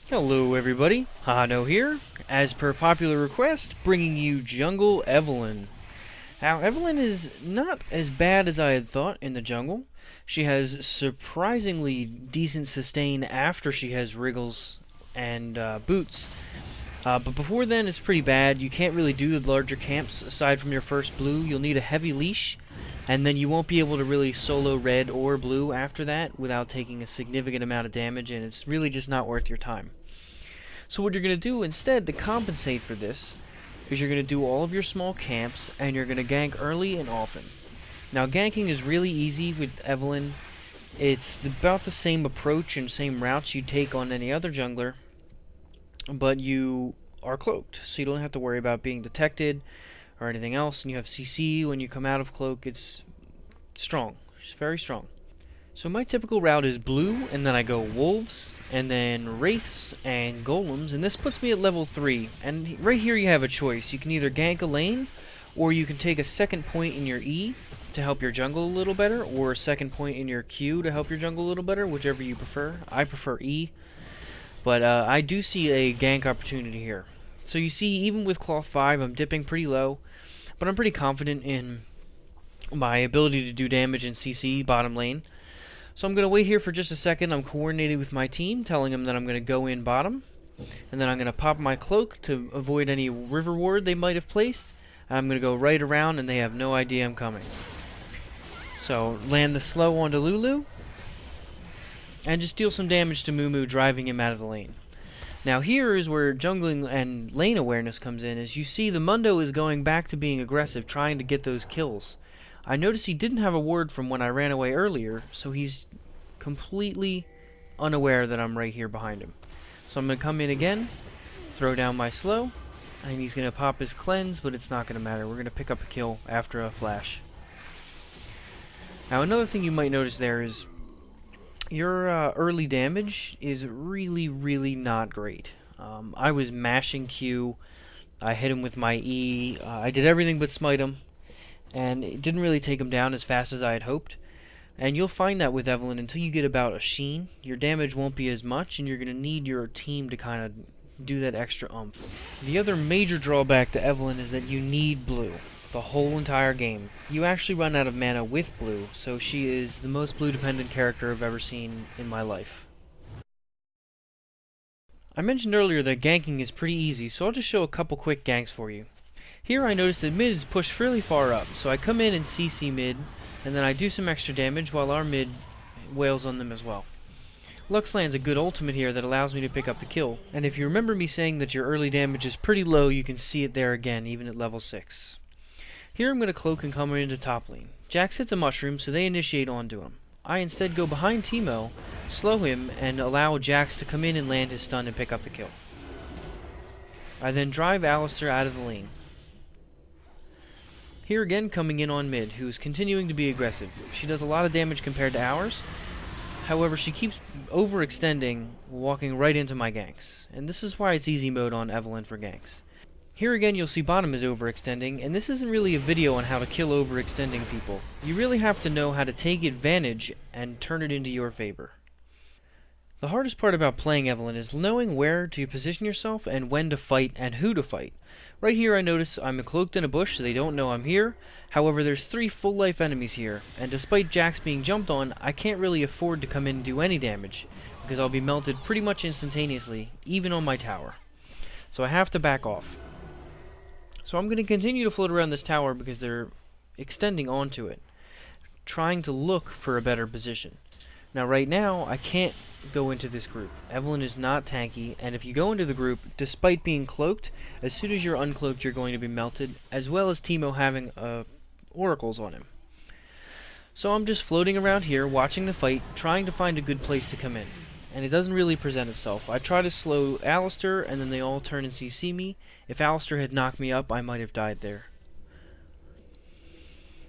Hello everybody, Hano here, as per popular request, bringing you Jungle Evelyn. Now, Evelyn is not as bad as I had thought in the jungle. She has surprisingly decent sustain after she has wriggles and boots. But before then, it's pretty bad. You can't really do the larger camps aside from your first blue. You'll need a heavy leash, and then you won't be able to really solo red or blue after that without taking a significant amount of damage, and it's really just not worth your time. So what you're going to do instead to compensate for this is you're going to do all of your small camps and you're going to gank early and often. Now ganking is really easy with Evelyn. It's about the same approach and same routes you take on any other jungler, but you are cloaked, so you don't have to worry about being detected or anything else, and you have CC when you come out of cloak. It's strong. It's very strong. So my typical route is blue, and then I go wolves, and then wraiths and golems, and this puts me at level 3. And right here you have a choice. You can either gank a lane, or you can take a second point in your E to help your jungle a little better, or a second point in your Q to help your jungle a little better, whichever you prefer. I prefer E, but I do see a gank opportunity here. So you see, even with Cloth 5, I'm dipping pretty low, but I'm pretty confident in my ability to do damage in CC bottom lane. So I'm going to wait here for just a second. I'm coordinating with my team, telling them that I'm going to go in bottom. And then I'm going to pop my cloak to avoid any river ward they might have placed. I'm going to go right around, and they have no idea I'm coming. So land the slow onto Lulu, and just deal some damage to Moo, driving him out of the lane. Now here is where jungling and lane awareness comes in. As you see, the Mundo is going back to being aggressive, trying to get those kills. I noticed he didn't have a ward from when I ran away earlier, so he's completely unaware that I'm right here behind him. So I'm going to come in again, throw down my slow, and he's going to pop his cleanse, but it's not going to matter. We're going to pick up a kill after a flash. Now another thing you might notice there is your early damage is really not great. I was mashing Q, I hit him with my E, I did everything but smite him, and it didn't really take him down as fast as I had hoped. And you'll find that with Evelyn, until you get about a Sheen, your damage won't be as much, and you're going to need your team to kind of do that extra oomph. The other major drawback to Evelyn is that you need blue the whole entire game. You actually run out of mana with blue, so she is the most blue-dependent character I've ever seen in my life. I mentioned earlier that ganking is pretty easy, so I'll just show a couple quick ganks for you. Here I notice that mid is pushed fairly far up, so I come in and CC mid, and then I do some extra damage while our mid wails on them as well. Lux lands a good ultimate here that allows me to pick up the kill, and if you remember me saying that your early damage is pretty low, you can see it there again, even at level 6. Here I'm going to cloak and come into top lane. Jax hits a mushroom, so they initiate onto him. I instead go behind Teemo, slow him, and allow Jax to come in and land his stun and pick up the kill. I then drive Alistar out of the lane. Here again, coming in on mid, who is continuing to be aggressive. She does a lot of damage compared to ours. However, she keeps overextending, walking right into my ganks. And this is why it's easy mode on Evelyn for ganks. Here again, you'll see bottom is overextending, and this isn't really a video on how to kill overextending people. You really have to know how to take advantage and turn it into your favor. The hardest part about playing Evelyn is knowing where to position yourself and when to fight and who to fight. Right here I notice I'm cloaked in a bush, so they don't know I'm here. However, there's 3 full life enemies here, and despite Jax being jumped on, I can't really afford to come in and do any damage, because I'll be melted pretty much instantaneously, even on my tower. So I have to back off. So I'm going to continue to float around this tower because they're extending onto it, trying to look for a better position. Now right now, I can't go into this group. Evelyn is not tanky, and if you go into the group, despite being cloaked, as soon as you're uncloaked, you're going to be melted, as well as Teemo having oracles on him. So I'm just floating around here, watching the fight, trying to find a good place to come in. And it doesn't really present itself. I try to slow Alistar, and then they all turn and CC me. If Alistar had knocked me up, I might have died there.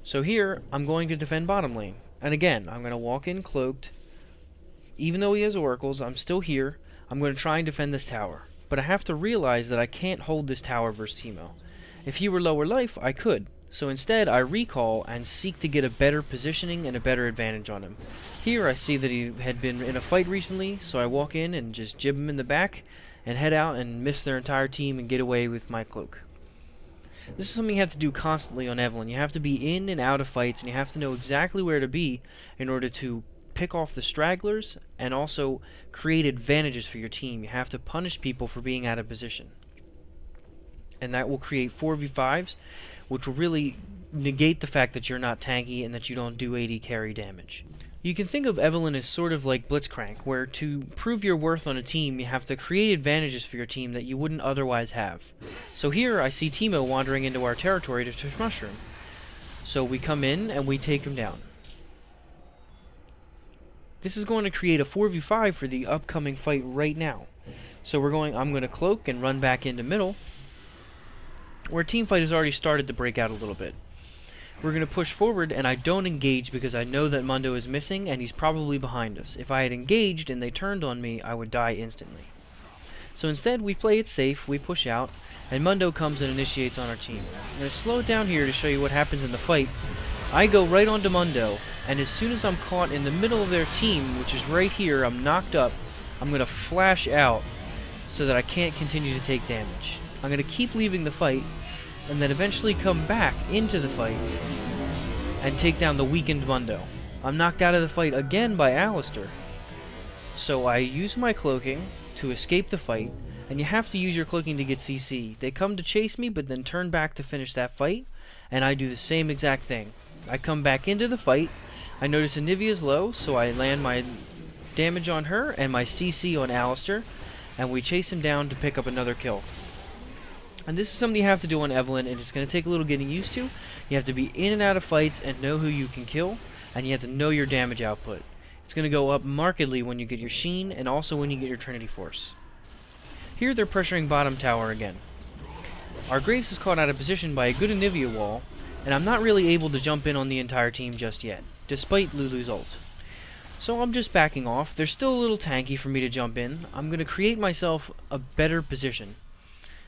So here, I'm going to defend bottom lane. And again, I'm going to walk in cloaked. Even though he has oracles, I'm still here. I'm going to try and defend this tower. But I have to realize that I can't hold this tower versus Teemo. If he were lower life, I could. So instead, I recall and seek to get a better positioning and a better advantage on him. Here, I see that he had been in a fight recently, so I walk in and just jib him in the back and head out and miss their entire team and get away with my cloak. This is something you have to do constantly on Evelyn. You have to be in and out of fights, and you have to know exactly where to be in order to pick off the stragglers and also create advantages for your team. You have to punish people for being out of position. And that will create 4v5s, which will really negate the fact that you're not tanky and that you don't do 80 carry damage. You can think of Evelyn as sort of like Blitzcrank, where to prove your worth on a team, you have to create advantages for your team that you wouldn't otherwise have. So here I see Teemo wandering into our territory to tush mushroom. So we come in and we take him down. This is going to create a 4v5 for the upcoming fight right now. So I'm going to cloak and run back into middle, where team fight has already started to break out a little bit. We're going to push forward, and I don't engage because I know that Mundo is missing and he's probably behind us. If I had engaged and they turned on me, I would die instantly. So instead, we play it safe, we push out, and Mundo comes and initiates on our team. I'm going to slow it down here to show you what happens in the fight. I go right onto Mundo, and as soon as I'm caught in the middle of their team, which is right here, I'm knocked up, I'm going to flash out so that I can't continue to take damage. I'm going to keep leaving the fight, and then eventually come back into the fight and take down the weakened Mundo. I'm knocked out of the fight again by Alistair. So I use my cloaking to escape the fight, and you have to use your cloaking to get CC. They come to chase me, but then turn back to finish that fight, and I do the same exact thing. I come back into the fight, I notice Anivia's low, so I land my damage on her and my CC on Alistair, and we chase him down to pick up another kill. And this is something you have to do on Evelyn, and it's going to take a little getting used to. You have to be in and out of fights and know who you can kill, and you have to know your damage output. It's going to go up markedly when you get your Sheen, and also when you get your Trinity Force. Here they're pressuring bottom tower again. Our Graves is caught out of position by a good Anivia wall, and I'm not really able to jump in on the entire team just yet, despite Lulu's ult. So I'm just backing off. They're still a little tanky for me to jump in. I'm going to create myself a better position.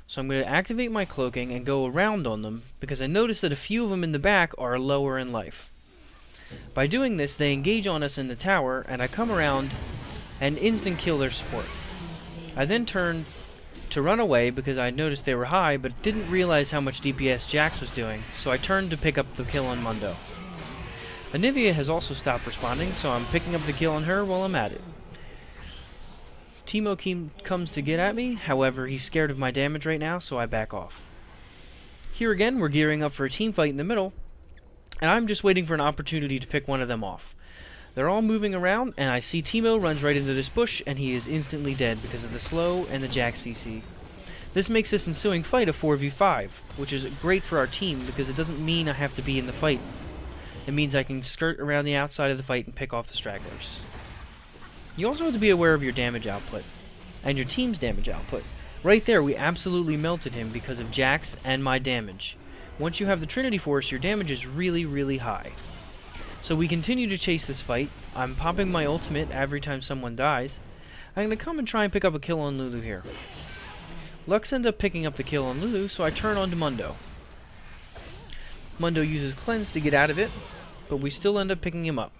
So I'm going to activate my cloaking and go around on them, because I notice that a few of them in the back are lower in life. By doing this, they engage on us in the tower, and I come around and instant kill their support. I then turn to run away because I noticed they were high, but didn't realize how much DPS Jax was doing, so I turned to pick up the kill on Mundo. Anivia has also stopped responding, so I'm picking up the kill on her while I'm at it. Teemo comes to get at me, however he's scared of my damage right now, so I back off. Here again, we're gearing up for a team fight in the middle, and I'm just waiting for an opportunity to pick one of them off. They're all moving around, and I see Teemo runs right into this bush, and he is instantly dead because of the slow and the Jax CC. This makes this ensuing fight a 4v5, which is great for our team because it doesn't mean I have to be in the fight. It means I can skirt around the outside of the fight and pick off the stragglers. You also have to be aware of your damage output, and your team's damage output. Right there, we absolutely melted him because of Jax and my damage. Once you have the Trinity Force, your damage is really, really high. So we continue to chase this fight. I'm popping my ultimate every time someone dies. I'm going to come and try and pick up a kill on Lulu here. Lux ends up picking up the kill on Lulu, so I turn on to Mundo. Mundo uses Cleanse to get out of it, but we still end up picking him up.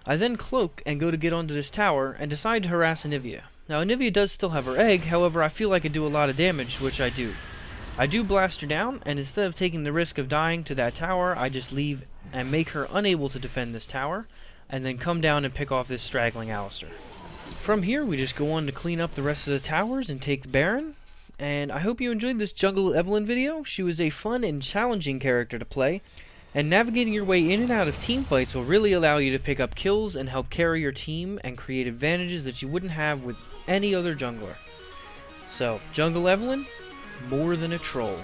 I then cloak and go to get onto this tower and decide to harass Anivia. Now Anivia does still have her egg, however I feel like I do a lot of damage, which I do. I do blast her down, and instead of taking the risk of dying to that tower, I just leave and make her unable to defend this tower, and then come down and pick off this straggling Alistair. From here, we just go on to clean up the rest of the towers and take the Baron, and I hope you enjoyed this Jungle Evelyn video. She was a fun and challenging character to play, and navigating your way in and out of team fights will really allow you to pick up kills and help carry your team and create advantages that you wouldn't have with any other jungler. So, Jungle Evelyn, more than a troll.